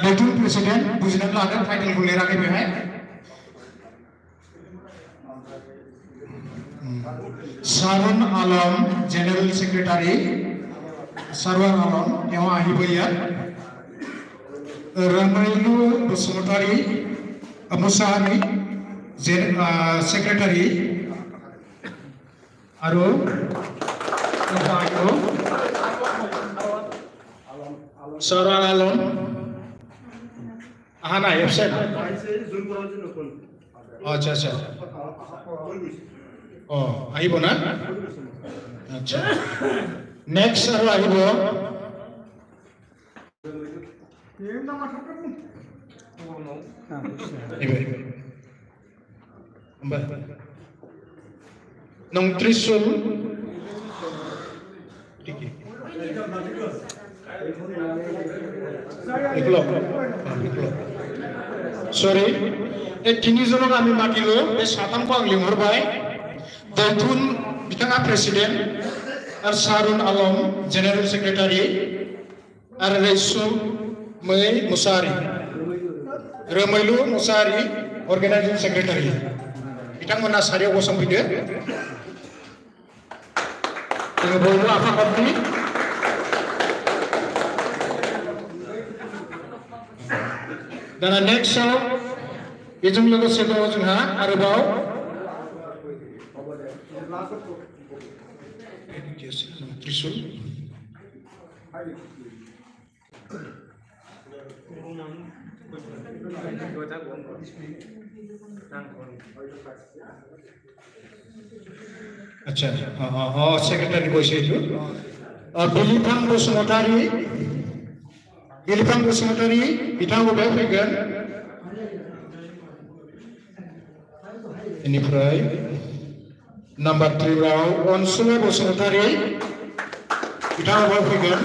Deputy President बुजिना लादों title को लिराखै बेहाय Sarun Alam General Secretary Sarwan Alam yang ahibaya Ramailu Busmutari Musahari Secretary Aro Sarwan Alam Ahana Yepsen अच्छा अच्छा Oh, ahibo na? Acha. Next aro ahibo. Ibe. Amba. Nong Trisul. Tiki. Iklo. Sorry. Tini jono kami matilo. Satam ko ang linghorbai. Daitun bitanga Presiden Sarun Alam General Secretary Raisu Mai Musari Ramailu Musari Organizing Secretary bitang mana sari wasam bide dengan boleh apa kami dan next ijum logo sedo jengha arabau Trisul. Acha, secretary boise itu. Bilipang Busmotari, bitang ubah figure. Ini pray. Number 3 round on Sule Busmotari. Bitang ubah figure.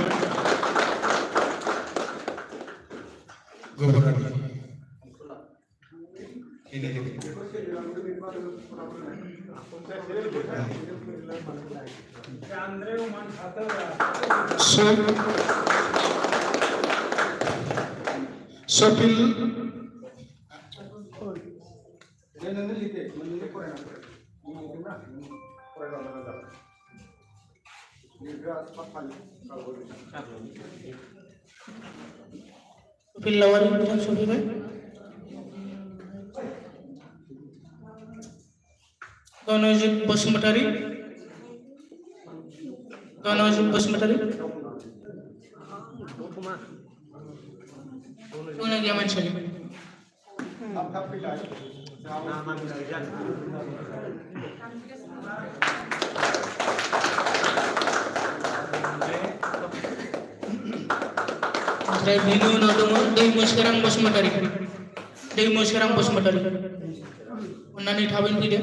Gubernur. Ini. Sopil. Pilawan bukan Sopil. Konojib Busmotari. Mana dia macam ni? Saya binu nado dari sekarang Busmotari. Mana ni thawin dia?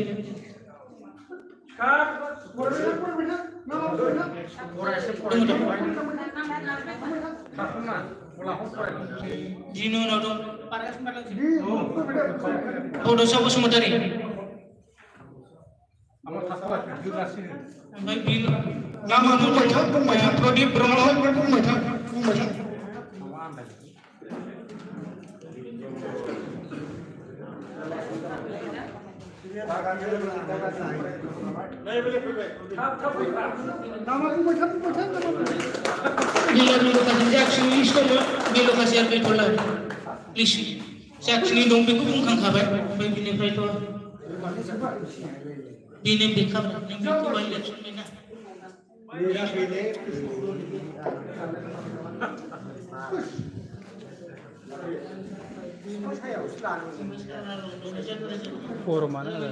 Jino nado paras malam sih. Oh dosa Busmotari. Baik binu. Nama tu macam Prodip Brahma macam. Forum mana ada?